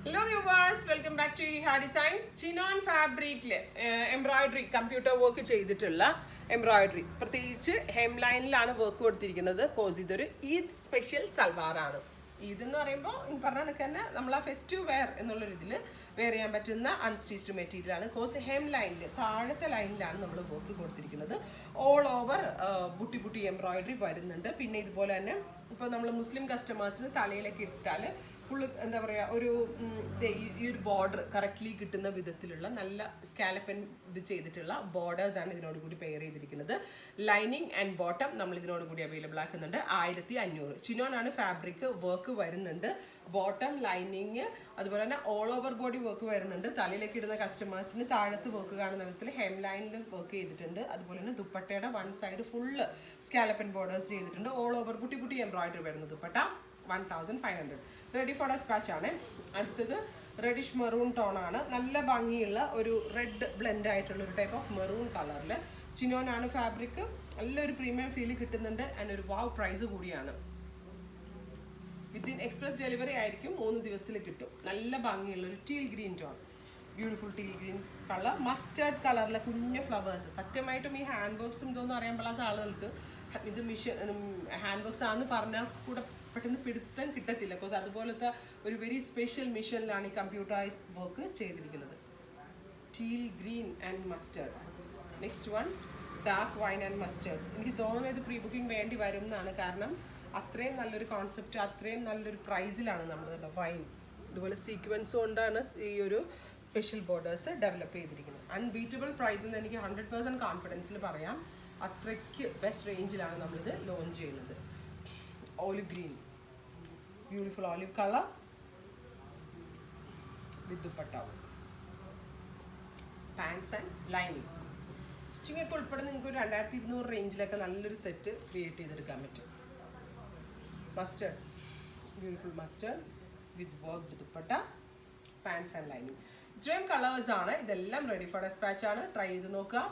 Hello viewers, welcome back to Iha Designs. Chinon fabric embroidery computer work ചെയ്തിട്ടുള്ള embroidery പ്രത്യേകിച്ച് hem ലൈനിലാണ് work കൊടുത്തിരിക്കുന്നത്. Course ഇതൊരു Eid special സൽവാറാണ്. Eid എന്ന് പറയുമ്പോൾ പറഞ്ഞ കണക്ക് തന്നെ നമ്മൾ ആ ഫെസ്റ്റീവ് വെയർ എന്നുള്ളൊരു ഇതിൽ വെയർ ചെയ്യാൻ പറ്റുന്ന അൺസ്റ്റിച്ച്ഡ് മെറ്റീരിയലാണ്. കോഴ്സ് ഹെം ലൈനിൽ താഴത്തെ ലൈനിലാണ് നമ്മൾ വർക്ക് കൊടുത്തിരിക്കുന്നത്. All over buti buti embroidery വരുന്നുണ്ട്. പിന്നെ ഇതുപോലെ തന്നെ ഇപ്പോൾ നമ്മൾ മുസ്ലിം കസ്റ്റമേഴ്സിന് തലയിലേക്ക് ഇട്ടാൽ ഫുള്ള് എന്താ പറയുക ഒരു ഈ ഒരു ബോർഡർ കറക്റ്റ്ലി കിട്ടുന്ന വിധത്തിലുള്ള നല്ല സ്കാലപ്പൻ ഇത് ചെയ്തിട്ടുള്ള ബോർഡേഴ്സാണ് ഇതിനോട് കൂടി പെയർ ചെയ്തിരിക്കുന്നത്. ലൈനിങ് ആൻഡ് ബോട്ടം നമ്മൾ ഇതിനോട് കൂടി അവൈലബിൾ ആക്കുന്നുണ്ട്. 1500 ചിനോൺ ആണ് ഫാബ്രിക്. വർക്ക് വരുന്നുണ്ട്, ബോട്ടം ലൈനിങ് അതുപോലെ തന്നെ ഓൾ ഓവർ ബോഡി വർക്ക് വരുന്നുണ്ട്. തലയിലേക്ക് ഇടുന്ന കസ്റ്റമേഴ്സിന് താഴത്ത് വർക്ക് കാണുന്ന വിധത്തിൽ ഹെം ലൈനിലും വർക്ക് ചെയ്തിട്ടുണ്ട്. അതുപോലെ തന്നെ ദുപ്പട്ടയുടെ വൺ സൈഡ് ഫുള്ള് സ്കാലപ്പൻ ബോർഡേഴ്സ് ചെയ്തിട്ടുണ്ട്. All over buti buti embroidery വരുന്ന ദുപ്പട്ട 1500. റെഡി ഫോർ ഡെസ്പാച്ച് ആണ്. അടുത്തത് റെഡിഷ് മെറൂൺ ടോൺ ആണ്. നല്ല ഭംഗിയുള്ള ഒരു റെഡ് ബ്ലെൻഡ് ആയിട്ടുള്ള ഒരു ടൈപ്പ് ഓഫ് മെറൂൺ കളറിൽ ചിനോൻ ആണ് ഫാബ്രിക്. നല്ലൊരു പ്രീമിയം ഫീൽ കിട്ടുന്നുണ്ട്. ആൻഡ് ഒരു വാവ് പ്രൈസ് കൂടിയാണ്. വിത്തിൻ എക്സ്പ്രസ് ഡെലിവറി ആയിരിക്കും, 3 ദിവസത്തിൽ കിട്ടും. നല്ല ഭംഗിയുള്ള ഒരു teal green tone, beautiful teal green colour, mustard കളറിലെ കുഞ്ഞു ഫ്ലവേഴ്സ്. സത്യമായിട്ടും ഈ ഹാൻഡ് വർക്ക്സ് എന്തോന്ന് അറിയാൻ പാടാത്ത ആളുകൾക്ക് ഇത് മിഷൻ ഹാൻഡ് വർക്ക്സ് ആണെന്ന് പറഞ്ഞാൽ കൂടെ പെട്ടെന്ന് പിടുത്തം കിട്ടത്തില്ല. ബിക്കോസ് അതുപോലത്തെ ഒരു വെരി സ്പെഷ്യൽ മിഷനിലാണ് ഈ കമ്പ്യൂട്ടറൈസ് വർക്ക് ചെയ്തിരിക്കുന്നത്. Teal green and mustard. Next one dark wine and mustard. എനിക്ക് തോന്നുന്നത് ഇത് പ്രീ ബുക്കിംഗ് വേണ്ടി വരും എന്നാണ്. കാരണം അത്രയും നല്ലൊരു കോൺസെപ്റ്റ്, അത്രയും നല്ലൊരു പ്രൈസിലാണ് നമ്മൾ വൈൻ ഇതുപോലെ സീക്വൻസ് കൊണ്ടാണ് ഈ ഒരു സ്പെഷ്യൽ ബോർഡേഴ്സ് ഡെവലപ്പ് ചെയ്തിരിക്കുന്നത്. അൺബീറ്റബിൾ പ്രൈസ് എന്ന് എനിക്ക് 100% കോൺഫിഡൻസിൽ പറയാം. അത്രയ്ക്ക് ബെസ്റ്റ് റേഞ്ചിലാണ് നമ്മളിത് ലോഞ്ച് ചെയ്യുന്നത്. Olive green, beautiful olive colour with dupatta, pants and lining. Stitching ഒക്കെ ഉൾപ്പെടെ നിങ്ങൾക്ക് ഒരു 2200 റേഞ്ചിലൊക്കെ നല്ലൊരു സെറ്റ് ക്രിയേറ്റ് ചെയ്തെടുക്കാൻ പറ്റും. Mustard, beautiful mustard with work with dupatta, pants and lining. ഇത്രയും കളേഴ്സ് ആണ്. ഇതെല്ലാം റെഡി ഫോർ ഡെസ്പാച്ച് ആണ്. ട്രൈ ചെയ്ത് നോക്കുക.